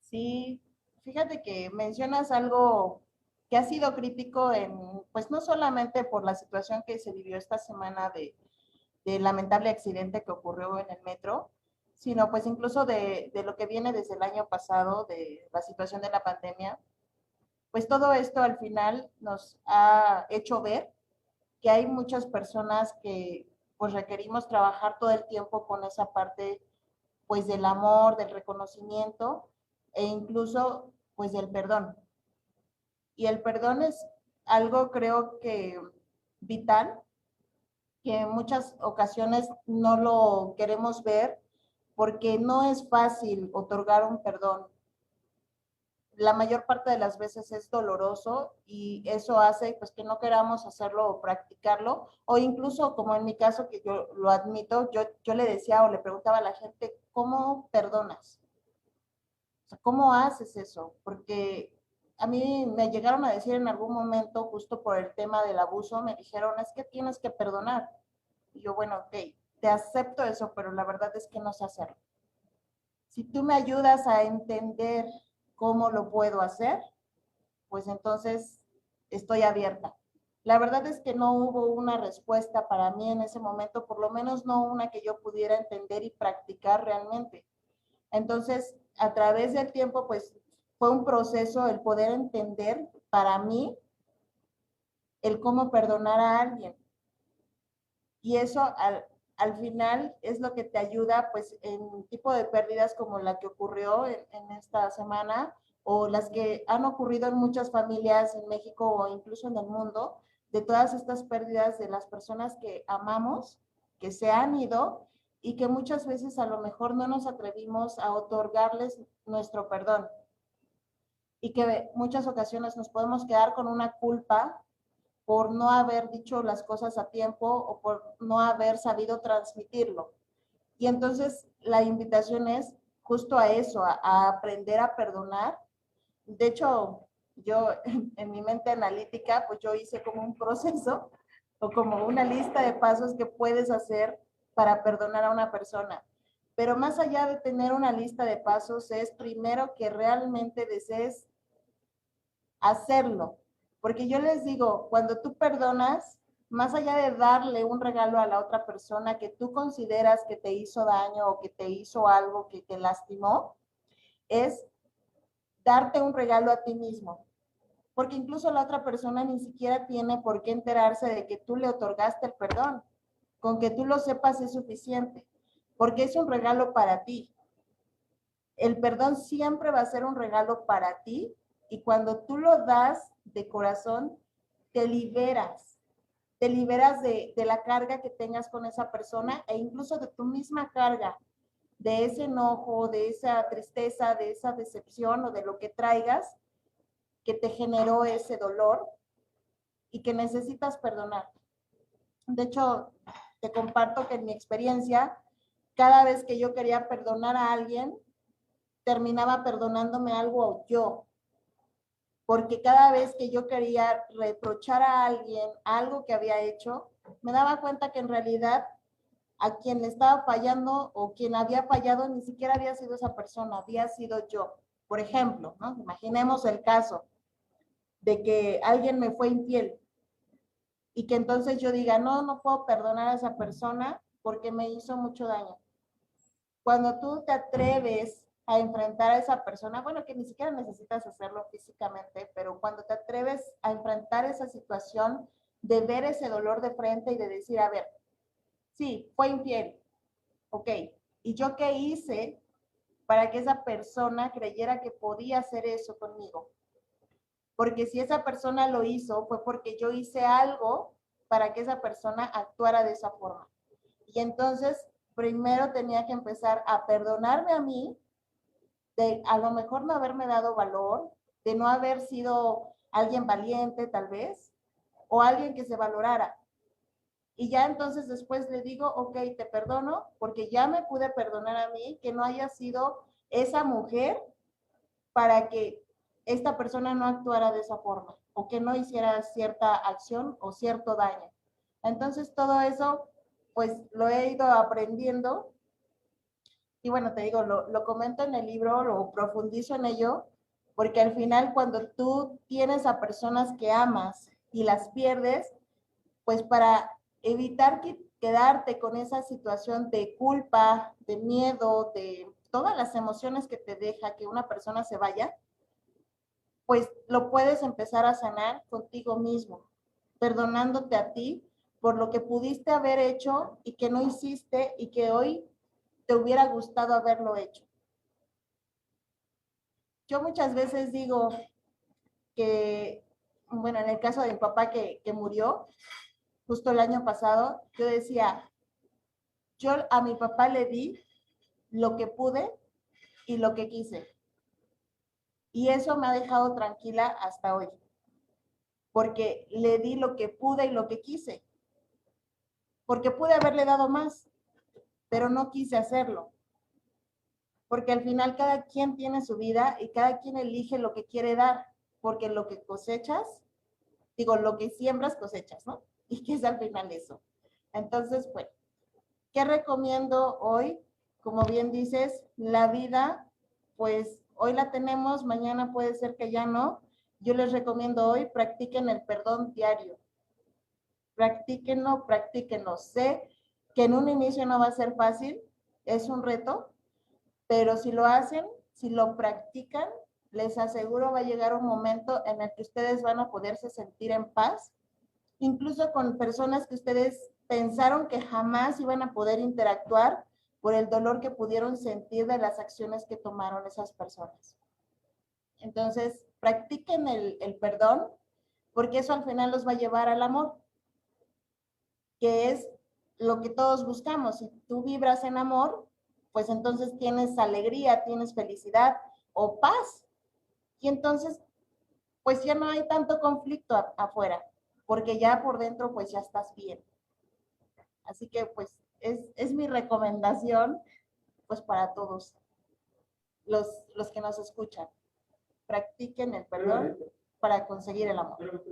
[SPEAKER 2] Sí, fíjate que mencionas algo que ha sido crítico en, pues no solamente por la situación que se vivió esta semana de lamentable accidente que ocurrió en el metro, sino pues incluso de lo que viene desde el año pasado, de la situación de la pandemia, pues todo esto al final nos ha hecho ver que hay muchas personas que pues requerimos trabajar todo el tiempo con esa parte pues del amor, del reconocimiento e incluso pues del perdón. Y el perdón es algo creo que vital, que en muchas ocasiones no lo queremos ver porque no es fácil otorgar un perdón. La mayor parte de las veces es doloroso y eso hace pues que no queramos hacerlo o practicarlo, o incluso como en mi caso que yo lo admito, yo le decía o le preguntaba a la gente, ¿cómo perdonas? O sea, ¿cómo haces eso? Porque a mí me llegaron a decir en algún momento, justo por el tema del abuso, me dijeron, es que tienes que perdonar. Y yo, bueno, ok, te acepto eso, pero la verdad es que no sé hacerlo. Si tú me ayudas a entender cómo lo puedo hacer, pues entonces estoy abierta. La verdad es que no hubo una respuesta para mí en ese momento, por lo menos no una que yo pudiera entender y practicar realmente. Entonces, a través del tiempo, pues fue un proceso el poder entender para mí el cómo perdonar a alguien. Y eso al final es lo que te ayuda pues en tipo de pérdidas como la que ocurrió en esta semana o las que han ocurrido en muchas familias en México o incluso en el mundo, de todas estas pérdidas de las personas que amamos, que se han ido y que muchas veces a lo mejor no nos atrevimos a otorgarles nuestro perdón y que muchas ocasiones nos podemos quedar con una culpa por no haber dicho las cosas a tiempo o por no haber sabido transmitirlo. Y entonces la invitación es justo a eso, a aprender a perdonar. De hecho, yo en mi mente analítica, pues yo hice como un proceso o como una lista de pasos que puedes hacer para perdonar a una persona. Pero más allá de tener una lista de pasos, es primero que realmente desees hacerlo. Porque yo les digo, cuando tú perdonas, más allá de darle un regalo a la otra persona que tú consideras que te hizo daño o que te hizo algo que te lastimó, es darte un regalo a ti mismo. Porque incluso la otra persona ni siquiera tiene por qué enterarse de que tú le otorgaste el perdón. Con que tú lo sepas es suficiente, porque es un regalo para ti. El perdón siempre va a ser un regalo para ti y cuando tú lo das de corazón, te liberas. Te liberas de la carga que tengas con esa persona e incluso de tu misma carga. de ese enojo, de esa tristeza, de esa decepción o de lo que traigas que te generó ese dolor y que necesitas perdonar. De hecho, te comparto que en mi experiencia, cada vez que yo quería perdonar a alguien, terminaba perdonándome algo yo, porque cada vez que yo quería reprochar a alguien algo que había hecho, me daba cuenta que en realidad a quien le estaba fallando o quien había fallado ni siquiera había sido esa persona, había sido yo. Por ejemplo, ¿no? Imaginemos el caso de que alguien me fue infiel y que entonces yo diga, no, no puedo perdonar a esa persona porque me hizo mucho daño. Cuando tú te atreves a enfrentar a esa persona, bueno, que ni siquiera necesitas hacerlo físicamente, pero cuando te atreves a enfrentar esa situación de ver ese dolor de frente y de decir, a ver, sí, fue infiel, ok, ¿y yo qué hice para que esa persona creyera que podía hacer eso conmigo? Porque si esa persona lo hizo, fue porque yo hice algo para que esa persona actuara de esa forma. Y entonces, primero tenía que empezar a perdonarme a mí, de a lo mejor no haberme dado valor, de no haber sido alguien valiente tal vez, o alguien que se valorara. Y ya entonces después le digo, ok, te perdono, porque ya me pude perdonar a mí, que no haya sido esa mujer para que esta persona no actuara de esa forma, o que no hiciera cierta acción o cierto daño. Entonces todo eso, pues lo he ido aprendiendo. Y bueno, te digo, lo comento en el libro, lo profundizo en ello, porque al final cuando tú tienes a personas que amas y las pierdes, pues para evitar quedarte con esa situación de culpa, de miedo, de todas las emociones que te deja que una persona se vaya, pues lo puedes empezar a sanar contigo mismo, perdonándote a ti por lo que pudiste haber hecho y que no hiciste y que hoy te hubiera gustado haberlo hecho. Yo muchas veces digo que, bueno, en el caso de mi papá que murió justo el año pasado, yo decía, yo a mi papá le di lo que pude y lo que quise. Y eso me ha dejado tranquila hasta hoy, porque le di lo que pude y lo que quise, porque pude haberle dado más, pero no quise hacerlo, porque al final cada quien tiene su vida y cada quien elige lo que quiere dar, porque lo que cosechas, digo, lo que siembras cosechas, ¿no? Y que es al final eso. Entonces, bueno, ¿qué recomiendo hoy? Como bien dices, la vida, pues hoy la tenemos, mañana puede ser que ya no. Yo les recomiendo hoy, practiquen el perdón diario. Practíquenlo, practíquenlo. Sé que en un inicio no va a ser fácil, es un reto, pero si lo hacen, si lo practican, les aseguro va a llegar un momento en el que ustedes van a poderse sentir en paz, incluso con personas que ustedes pensaron que jamás iban a poder interactuar por el dolor que pudieron sentir de las acciones que tomaron esas personas. Entonces, practiquen el perdón, porque eso al final los va a llevar al amor, que es lo que todos buscamos. Si tú vibras en amor, pues entonces tienes alegría, tienes felicidad o paz. Y entonces, pues ya no hay tanto conflicto afuera, porque ya por dentro, pues ya estás bien. Así que, pues, es mi recomendación, pues, para todos los que nos escuchan. Practiquen el perdón para conseguir el amor.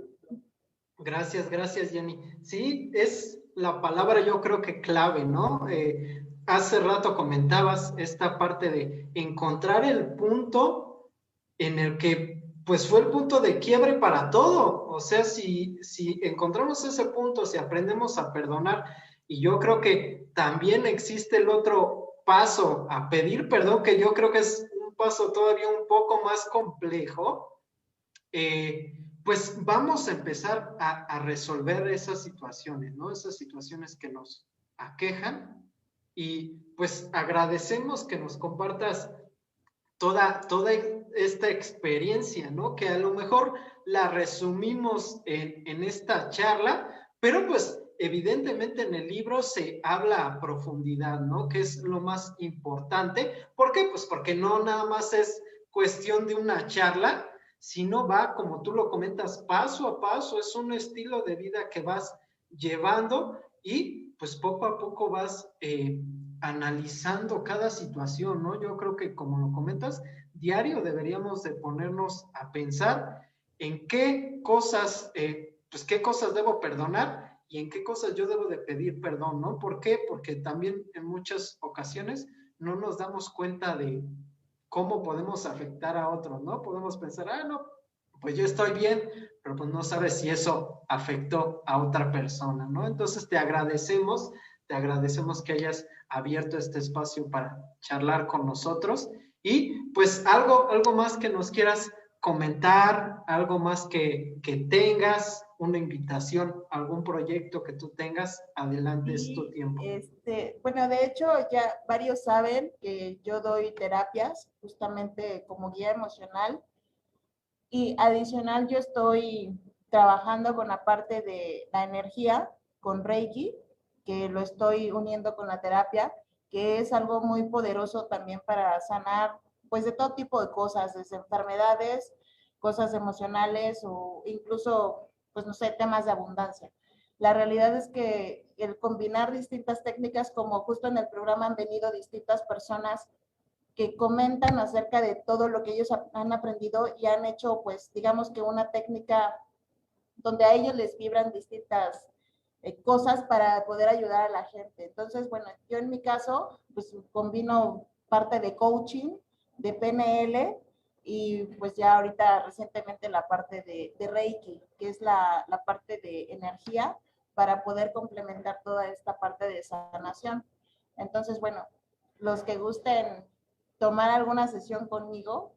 [SPEAKER 1] Gracias, gracias, Jenny. Sí, es la palabra yo creo que clave, ¿no? Hace rato comentabas esta parte de encontrar el punto en el que pues fue el punto de quiebre para todo. O sea, si encontramos ese punto, si aprendemos a perdonar, y yo creo que también existe el otro paso a pedir perdón, que yo creo que es un paso todavía un poco más complejo, pues vamos a empezar a resolver esas situaciones, ¿no? Esas situaciones que nos aquejan, y pues agradecemos que nos compartas toda esta experiencia, ¿no? Que a lo mejor la resumimos en esta charla, pero pues evidentemente en el libro se habla a profundidad, ¿no? Que es lo más importante. ¿Por qué? Pues porque no nada más es cuestión de una charla, sino va, como tú lo comentas, paso a paso, es un estilo de vida que vas llevando y pues poco a poco vas analizando cada situación, ¿no? Yo creo que como lo comentas, diario deberíamos de ponernos a pensar en qué cosas, pues qué cosas debo perdonar y en qué cosas yo debo de pedir perdón, ¿no? ¿Por qué? Porque también en muchas ocasiones no nos damos cuenta de cómo podemos afectar a otros, ¿no? Podemos pensar, ah, no, pues yo estoy bien, pero pues no sabes si eso afectó a otra persona, ¿no? Entonces te agradecemos que hayas abierto este espacio para charlar con nosotros y pues algo más que nos quieras comentar, algo más que tengas, una invitación, algún proyecto que tú tengas, adelante, es tu
[SPEAKER 2] Sí,
[SPEAKER 1] tiempo.
[SPEAKER 2] bueno, de hecho ya varios saben que yo doy terapias justamente como guía emocional y adicional yo estoy trabajando con la parte de la energía, con Reiki, que lo estoy uniendo con la terapia, que es algo muy poderoso también para sanar pues de todo tipo de cosas, desde enfermedades, cosas emocionales o incluso, pues no sé, temas de abundancia. La realidad es que el combinar distintas técnicas, como justo en el programa han venido distintas personas que comentan acerca de todo lo que ellos han aprendido y han hecho, pues, digamos que una técnica donde a ellos les vibran distintas cosas para poder ayudar a la gente. Entonces, bueno, yo en mi caso, pues, combino parte de coaching, de PNL, y pues ya ahorita recientemente la parte de Reiki, que es la parte de energía, para poder complementar toda esta parte de sanación. Entonces, bueno, los que gusten tomar alguna sesión conmigo,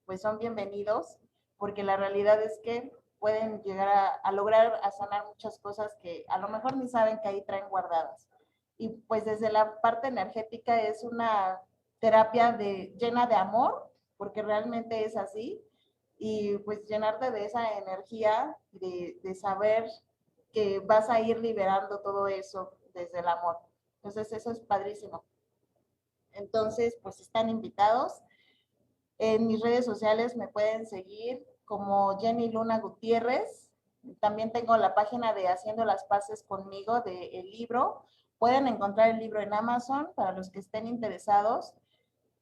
[SPEAKER 2] pues son bienvenidos, porque la realidad es que pueden llegar a lograr a sanar muchas cosas que a lo mejor ni saben que ahí traen guardadas. Y pues desde la parte energética es una terapia llena de amor, porque realmente es así, y pues llenarte de esa energía, de saber que vas a ir liberando todo eso desde el amor. Entonces eso es padrísimo. Entonces, pues están invitados. En mis redes sociales me pueden seguir como Jenny Luna Gutiérrez. También tengo la página de Haciendo las Paces conmigo del libro. Pueden encontrar el libro en Amazon para los que estén interesados.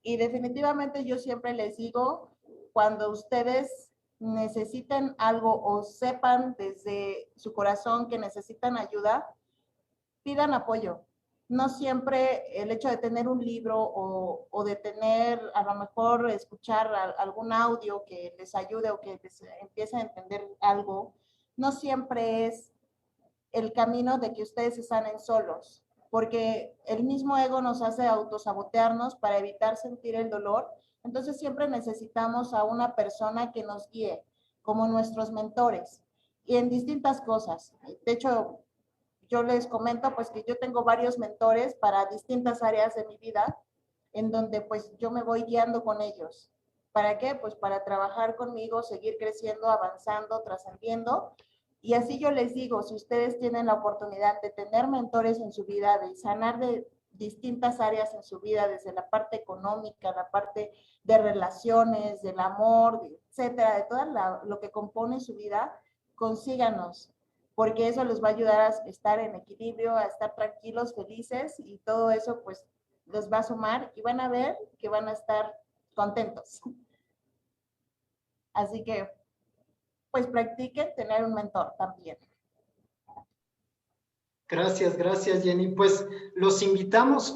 [SPEAKER 2] Y definitivamente yo siempre les digo, cuando ustedes necesiten algo o sepan desde su corazón que necesitan ayuda, pidan apoyo. No siempre el hecho de tener un libro o de tener, a lo mejor, escuchar algún audio que les ayude o que les empiece a entender algo, no siempre es el camino de que ustedes se sanen solos, porque el mismo ego nos hace autosabotearnos para evitar sentir el dolor. Entonces siempre necesitamos a una persona que nos guíe, como nuestros mentores, y en distintas cosas. De hecho, yo les comento pues que yo tengo varios mentores para distintas áreas de mi vida, en donde pues yo me voy guiando con ellos. ¿Para qué? Pues para trabajar conmigo, seguir creciendo, avanzando, trascendiendo. Y así yo les digo, si ustedes tienen la oportunidad de tener mentores en su vida, de sanar de distintas áreas en su vida, desde la parte económica, la parte de relaciones, del amor, etcétera, de todo lo que compone su vida, consíganos, porque eso les va a ayudar a estar en equilibrio, a estar tranquilos, felices, y todo eso pues les va a sumar y van a ver que van a estar contentos. Así que pues practiquen tener un mentor también.
[SPEAKER 1] Gracias Jenny. Pues los invitamos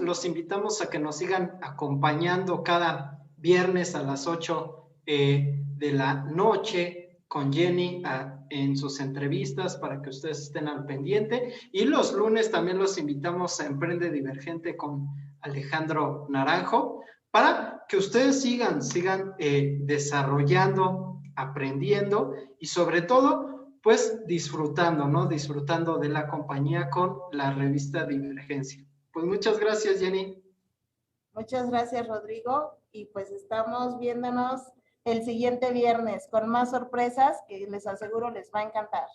[SPEAKER 1] a que nos sigan acompañando cada viernes a las 8 de la noche con Jenny en sus entrevistas para que ustedes estén al pendiente. Y los lunes también los invitamos a Emprende Divergente con Alejandro Naranjo para que ustedes sigan desarrollando, aprendiendo y sobre todo pues disfrutando, ¿no? Disfrutando de la compañía con la revista Divergencia. Pues muchas gracias, Jenny.
[SPEAKER 2] Muchas gracias, Rodrigo. Y pues estamos viéndonos el siguiente viernes con más sorpresas que les aseguro les va a encantar.